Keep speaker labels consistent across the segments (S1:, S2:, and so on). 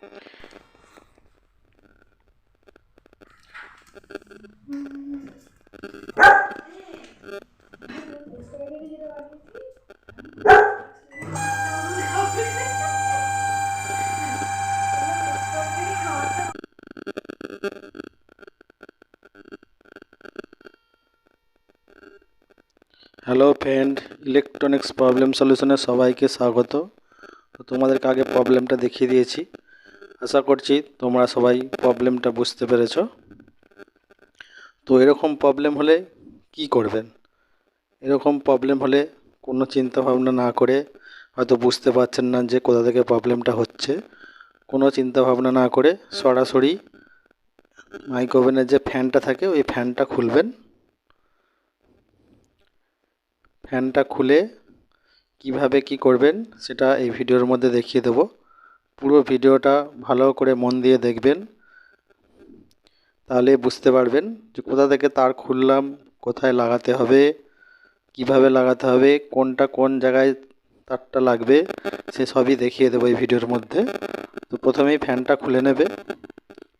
S1: Hello friend, electronics problem সলিউশনে সবাইকে স্বাগত। তো তোমাদেরকে আগে প্রবলেমটা দেখিয়ে দিয়েছি, আশা করছি তোমরা সবাই প্রবলেমটা বুঝতে পেরেছো। তো এরকম প্রবলেম হলে কি করবেন? এরকম প্রবলেম হলে কোনো চিন্তা ভাবনা না করে, হয়তো বুঝতে পারছেন না যে কোথা থেকে প্রবলেমটা হচ্ছে, কোনো চিন্তা ভাবনা না করে সরাসরি মাইক্রো ওভেনের যে ফ্যানটা থাকে ওই ফ্যানটা খুলবেন। ফ্যানটা খুলে কিভাবে কি করবেন সেটা এই ভিডিওর মধ্যে দেখিয়ে দেব। পুরো ভিডিওটা ভালো করে মন দিয়ে দেখবেন, তাহলে বুঝতে পারবেন যে কোথা থেকে তার খুললাম, কোথায় লাগাতে হবে, কিভাবে লাগাতে হবে, কোনটা কোন জায়গায় তারটা লাগবে, সে সবই দেখিয়ে দেবো এই ভিডিওর মধ্যে। তো প্রথমেই ফ্যানটা খুলে নেবে।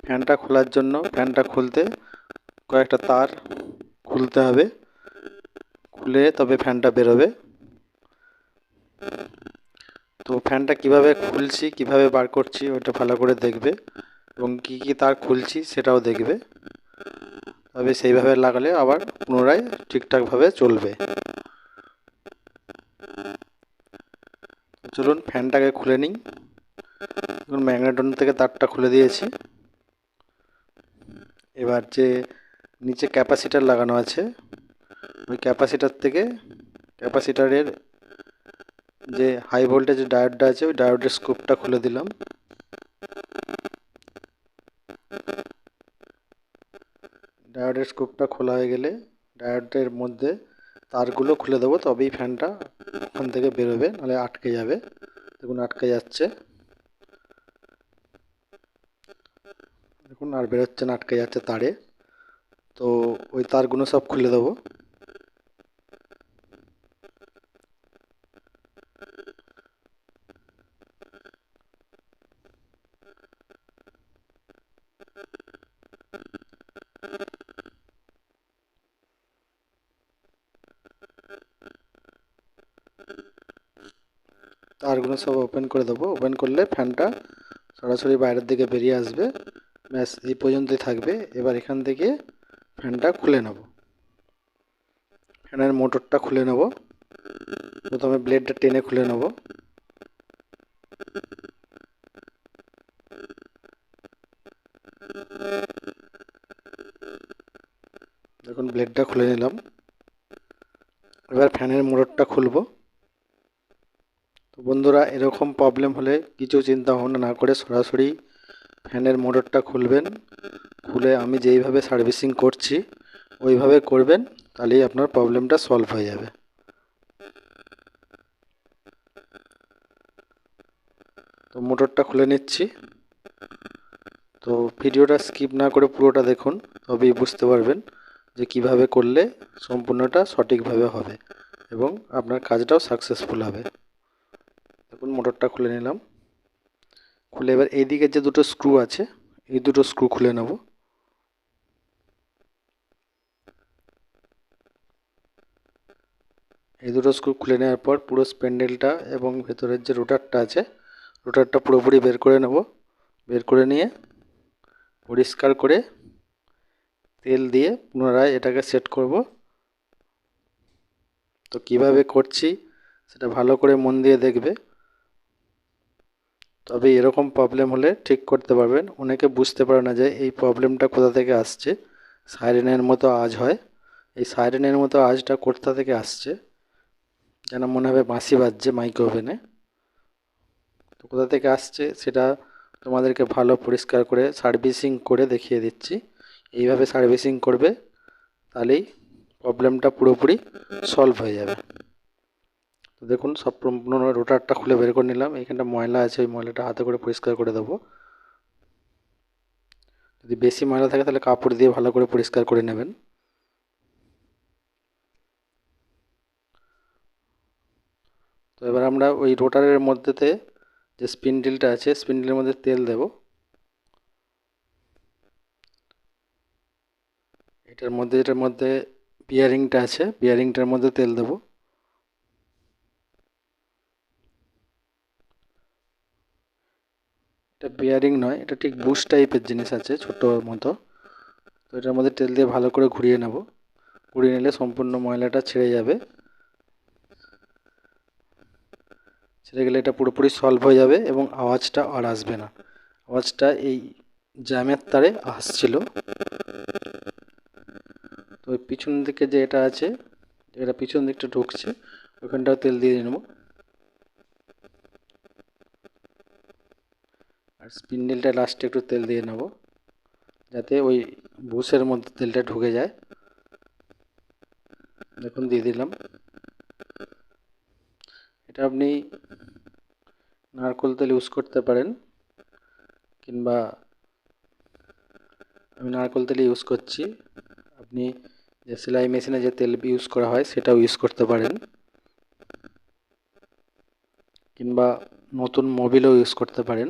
S1: ফ্যানটা খোলার জন্য ফ্যানটা খুলতে কয়েকটা তার খুলতে হবে, খুলে তবে ফ্যানটা বেরোবে। তো ফ্যানটা কিভাবে খুলছি, কিভাবে বার করছি ওটা ভালো করে দেখবে, এবং কী কী তার খুলছি সেটাও দেখবে, তবে সেইভাবে লাগালে আবার পুনরায় ঠিকঠাকভাবে চলবে। চলুন ফ্যানটাকে খুলে নিই। এখন ম্যাগনেটন থেকে তারটা খুলে দিয়েছি। এবার যে নিচে ক্যাপাসিটার লাগানো আছে, ওই ক্যাপাসিটার থেকে ক্যাপাসিটারের যে হাই ভোল্টেজের ডায়োডটা আছে ওই ডায়োডের স্কুপটা খুলে দিলাম। ডায়োডের স্কুপটা খোলা হয়ে গেলে ডায়োডের মধ্যে তারগুলো খুলে দেবো, তবেই ফ্যানটা ওখান থেকে বেরোবে, নাহলে আটকে যাবে। দেখুন আটকে যাচ্ছে, দেখুন আর বেরোচ্ছে না, আটকে যাচ্ছে তারে। তো ওই তারগুলো সব খুলে দেবো। তারগুলো সব ওপেন করে দেবো। ওপেন করলে ফ্যানটা সরাসরি বাইরের দিকে বেরিয়ে আসবে। ব্যাস এই পর্যন্তই থাকবে। এবার এখান থেকে ফ্যানটা খুলে নেব। ফ্যানের মোটরটা খুলে নেব। প্রথমে ব্লেডটা টেনে খুলে নেব। দেখুন ব্লেডটা খুলে নিলাম। এবার ফ্যানের মোটরটা খুলব। তো বন্ধুরা, এরকম প্রবলেম হলে কিছু চিন্তা ভাবনা না করে সরাসরি ফ্যানের মোটরটা খুলবেন। খুলে আমি যেইভাবে সার্ভিসিং করছি ওইভাবে করবেন, তাহলেই আপনার প্রবলেমটা সলভ হয়ে যাবে। তো মোটরটা খুলে নিচ্ছি। তো ভিডিওটা স্কিপ না করে পুরোটা দেখুন, তবেই বুঝতে পারবেন যে কিভাবে করলে সম্পূর্ণটা সঠিকভাবে হবে এবং আপনার কাজটাও সাকসেসফুল হবে। দেখুন মোটরটা খুলে নিলাম। খুলে এবার এই দিকে যে দুটো স্ক্রু আছে এই দুটো স্ক্রু খুলে নেব। এই দুটো স্ক্রু খুলে নেওয়ার পর পুরো স্প্যান্ডেলটা এবং ভেতরের যে রোটারটা আছে রোটারটা পুরোপুরি বের করে নেব। বের করে নিয়ে পরিষ্কার করে তেল দিয়ে পুনরায় এটাকে সেট করব। তো কিভাবে করছি সেটা ভালো করে মন দিয়ে দেখবে, তবে এরকম প্রবলেম হলে ঠিক করতে পারবেন। অনেকে বুঝতে পারে না যে এই প্রবলেমটা কোথা থেকে আসছে। সাইরেনের মতো আওয়াজ হয়, এই সাইরেনের মতো আওয়াজটা কোথা থেকে আসছে, যেন মনে হবে বাঁশি বাজছে মাইক্রো ওভেনে। তো কোথা থেকে আসছে সেটা তোমাদেরকে ভালো পরিষ্কার করে সার্ভিসিং করে দেখিয়ে দিচ্ছি। এইভাবে সার্ভিসিং করবে, তাহলেই প্রবলেমটা পুরোপুরি সলভ হয়ে যাবে। তো দেখুন সম্পূর্ণ রোটারটা খুলে বের করে নিলাম। এইখানটা ময়লা আছে, ওই ময়লাটা হাতে করে পরিষ্কার করে দেবো। যদি বেশি ময়লা থাকে তাহলে কাপড় দিয়ে ভালো করে পরিষ্কার করে নেবেন। তো এবার আমরা ওই রোটারের মধ্যেতে যে স্পিন্ডেলটা আছে স্পিন্ডেলের মধ্যে তেল দেব। এটার মধ্যে বিয়ারিংটা আছে, বিয়ারিংটার মধ্যে তেল দেব। এটা বিয়ারিং নয়, এটা ঠিক বুশ টাইপের জিনিস আছে ছোট মতো। তো এটার মধ্যে তেল দিয়ে ভালো করে ঘুরিয়ে নেব। ঘুরিয়ে নিলে সম্পূর্ণ ময়লাটা ছেড়ে যাবে। ছেড়ে গেলে এটা পুরোপুরি সলভ হয়ে যাবে এবং আওয়াজটা আর আসবে না। আওয়াজটা এই জ্যামের তারে আসছিল। তো পিছন দিকে যে এটা আছে, এটা পিছন দিকটা ঢুকছে, ওখানটাও তেল দিয়ে নেব। আর স্পিন্ডেলটা লাস্টে একটু তেল দিয়ে নেব, যাতে ওই বুশের মধ্যে তেলটা ঢুকে যায়। দেখুন দিয়ে দিলাম। এটা আপনি নারকেল তেল ইউজ করতে পারেন, কিংবা আমি নারকেল তেল ইউজ করছি। আপনি যে সেলাই মেশিনে যে তেল ইউজ করা হয় সেটাও ইউজ করতে পারেন, কিংবা নতুন মোবিলও ইউজ করতে পারেন।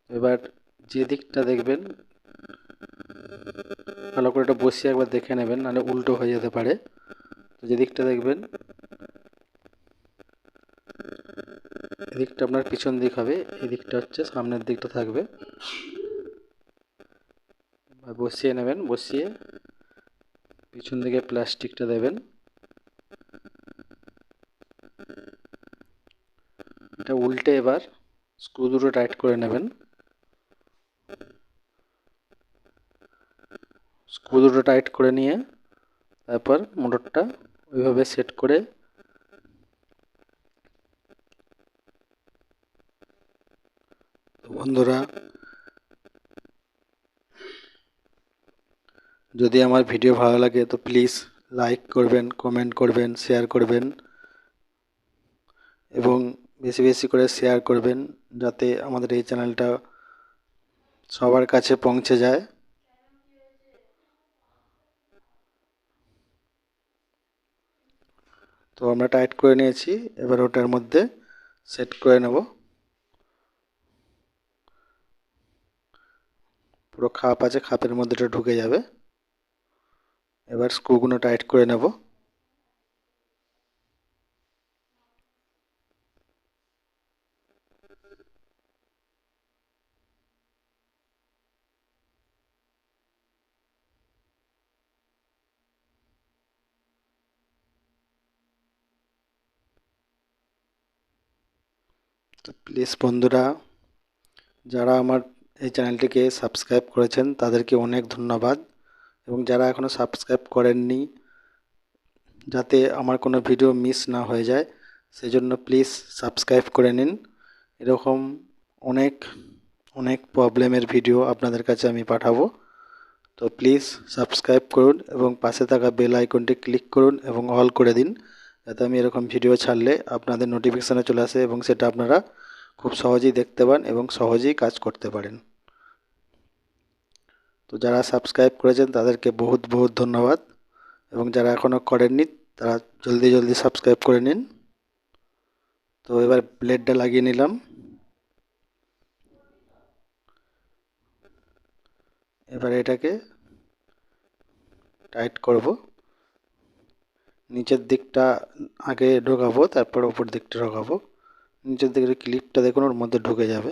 S1: এবার যে দিকটা দেখবেন ভালো করে এটা বসিয়ে একবার দেখে নেবেন, নাহলে উল্টো হয়ে যেতে পারে। তো যে দিকটা দেখবেন এদিকটা আপনার পিছন দিক হবে, এদিকটা হচ্ছে সামনের দিকটা থাকবে। বসিয়ে নেবেন, বসিয়ে পিছন দিকে প্লাস্টিকটা দেবেন। এটা উল্টে এবার স্ক্রু দুটো টাইট করে নেবেন। স্ক্রু দুটো টাইট করে নিয়ে তারপর মোটরটা ওইভাবে সেট করে বন্ধুরা, যদি আমার ভিডিও ভালো লাগে তো প্লিজ লাইক করবেন, কমেন্ট করবেন, শেয়ার করবেন এবং বেশি বেশি করে শেয়ার করবেন, যাতে আমাদের এই চ্যানেলটা সবার কাছে পৌঁছে যায়। তো আমরা টাইট করে নিয়েছি, এবার ওটার মধ্যে সেট করে নেব। পুরো খাপ আছে, খাপের মধ্যে এটা ঢুকে যাবে। এবার স্ক্রুগুলো টাইট করে নেব। তো প্লিজ বন্ধুরা, যারা আমার এই চ্যানেলটিকে সাবস্ক্রাইব করেছেন তাদেরকে অনেক ধন্যবাদ, এবং যারা এখনও সাবস্ক্রাইব করেননি, যাতে আমার কোনো ভিডিও মিস না হয়ে যায় সেজন্য প্লিজ সাবস্ক্রাইব করে নিন। এরকম অনেক অনেক প্রবলেমের ভিডিও আপনাদের কাছে আমি পাঠাবো। তো প্লিজ সাবস্ক্রাইব করুন এবং পাশে থাকা বেল আইকনটি ক্লিক করুন এবং অল করে দিন, যাতে আমি এরকম ভিডিও ছাড়লে আপনাদের নোটিফিকেশানে চলে আসে এবং সেটা আপনারা খুব সহজেই দেখতে পান এবং সহজেই কাজ করতে পারেন। তো যারা সাবস্ক্রাইব করেছেন তাদেরকে বহুত বহুত ধন্যবাদ, এবং যারা এখনও করেননি তারা জলদি জলদি সাবস্ক্রাইব করে নিন। তো এবার ব্লেডটা লাগিয়ে নিলাম। এবার এটাকে টাইট করব। নিচের দিকটা আগে ঢোকাবো, তারপর ওপর দিকটা ঢোকাবো। নিচের দিকের ক্লিপটা দেখুন ওর মধ্যে ঢুকে যাবে।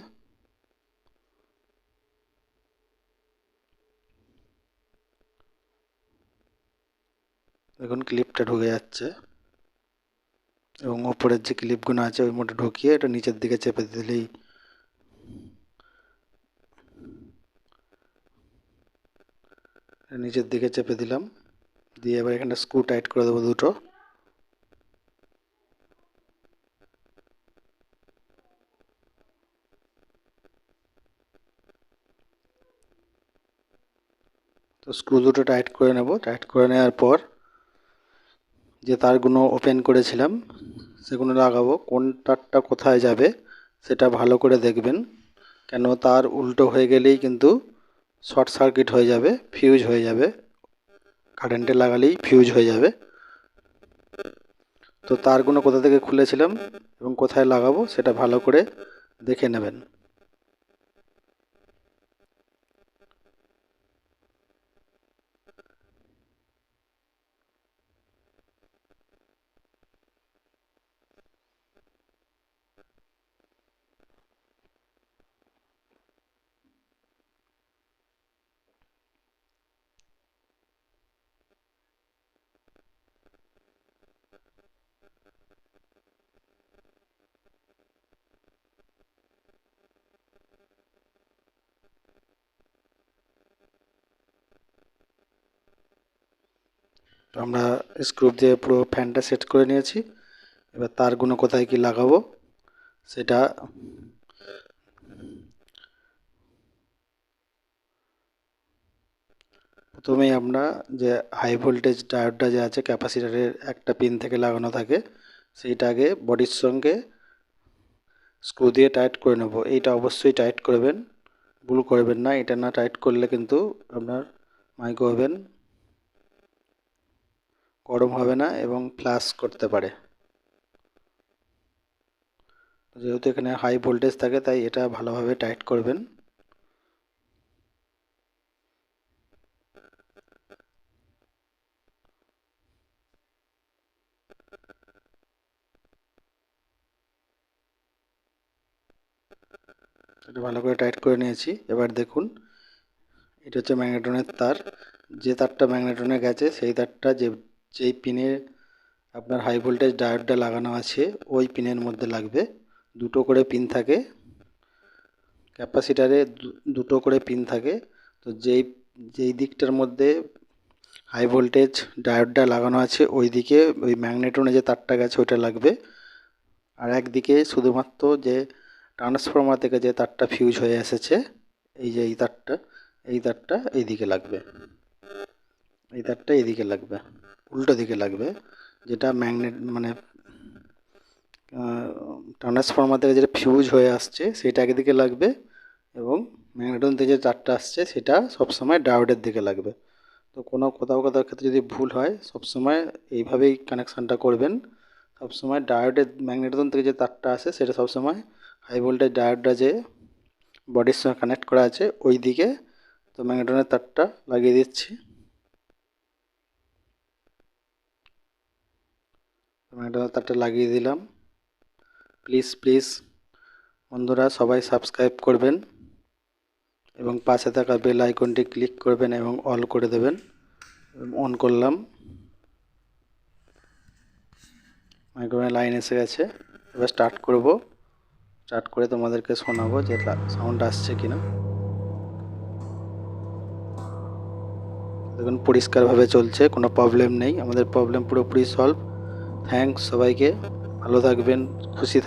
S1: দেখুন ক্লিপটা ঢুকে যাচ্ছে, এবং ওপরের যে ক্লিপগুলো আছে ওর মধ্যে ঢুকিয়ে এটা নিচের দিকে চেপে দিলেই নিচের দিকে চেপে দিলাম। দিয়ে এবার এখানে স্ক্রু টাইট করে দেবো দুটো। তো স্ক্রু দুটো টাইট করে নেব। টাইট করে নেওয়ার পর যে তারগুলো ওপেন করেছিলাম সেগুলো লাগাবো। কোন তারটা কোথায় যাবে সেটা ভালো করে দেখবেন, কেন তার উল্টো হয়ে গেলেই কিন্তু শর্ট সার্কিট হয়ে যাবে, ফিউজ হয়ে যাবে। কারেন্টে লাগালেই ফিউজ হয়ে যাবে। তো তারগুলো কোথা থেকে খুলেছিলাম এবং কোথায় লাগাবো সেটা ভালো করে দেখে নেবেন। তো আমরা স্ক্রু দিয়ে পুরো ফ্যানটা সেট করে নিয়েছি। এবার তারগুলো কোথায় কি লাগাবো সেটা প্রথমেই আমরা যে হাই ভোল্টেজ ডায়োডটা যে আছে ক্যাপাসিটরের একটা পিন থেকে লাগানো থাকে সেইটা আগে বডির সঙ্গে স্ক্রু দিয়ে টাইট করে নেব। এইটা অবশ্যই টাইট করবেন, ভুল করবেন না। এটা না টাইট করলে কিন্তু আপনার মাইক্রো ওভেন গরম হবে না এবং ফ্ল্যাশ করতে পারে। যেহেতু এখানে হাই ভোল্টেজ থাকে তাই এটা ভালোভাবে টাইট করবেন। এটা ভালো করে টাইট করে নিয়েছি। এবার দেখুন এটা হচ্ছে ম্যাগনেটনের তার। যে তারটা ম্যাগনেটনে গেছে সেই তারটা যেই পিনে আপনার হাই ভোল্টেজ ডায়োডটা লাগানো আছে ওই পিনের মধ্যে লাগবে। দুটো করে পিন থাকে ক্যাপাসিটারে, দুটো করে পিন থাকে। তো যেই দিকটার মধ্যে হাই ভোল্টেজ ডায়োডটা লাগানো আছে ওই দিকে ওই ম্যাগনেটনে যে তারটা গেছে ওইটা লাগবে। আর একদিকে শুধুমাত্র যে ট্রান্সফর্মার থেকে যে তারটা ফিউজ হয়ে এসেছে এই যে এই তারটা এইদিকে লাগবে, এই তারটা এইদিকে লাগবে, উল্টো দিকে লাগবে। যেটা ম্যাগনেট মানে ট্রান্সফর্মার থেকে যেটা ফিউজ হয়ে আসছে সেটা একদিকে লাগবে এবং ম্যাগনেটন থেকে যে তারটা আসছে সেটা সবসময় ডায়োডের দিকে লাগবে। তো কোথাও ক্ষেত্রে যদি ভুল হয় সবসময় এইভাবেই কানেকশানটা করবেন। সবসময় ডায়োডের ম্যাগনেটন থেকে যে তারটা আসে সেটা সবসময় হাই ভোল্টেজ ডায়োডটা যে বডির সঙ্গে কানেক্ট করা আছে ওই দিকে। তো ম্যাগনেটনের তারটা লাগিয়ে দিচ্ছি। ম্যাগনেটনের তারটা লাগিয়ে দিলাম। প্লিজ বন্ধুরা সবাই সাবস্ক্রাইব করবেন এবং পাশে থাকা বেল আইকনটি ক্লিক করবেন এবং অল করে দেবেন। অন করলাম, মাইক্রোওয়েভ লাইন এসে গেছে। এবার স্টার্ট করব। স্টার্ট করে তোমাদেরকে শোনাবো যে সাউন্ড আসছে কিনা। দেখুন পরিষ্কারভাবে চলছে, কোনো প্রবলেম নেই। আমাদের প্রবলেম পুরোপুরি সলভ। থ্যাঙ্কস সবাইকে, ভালো থাকবেন, খুশি থাকবেন।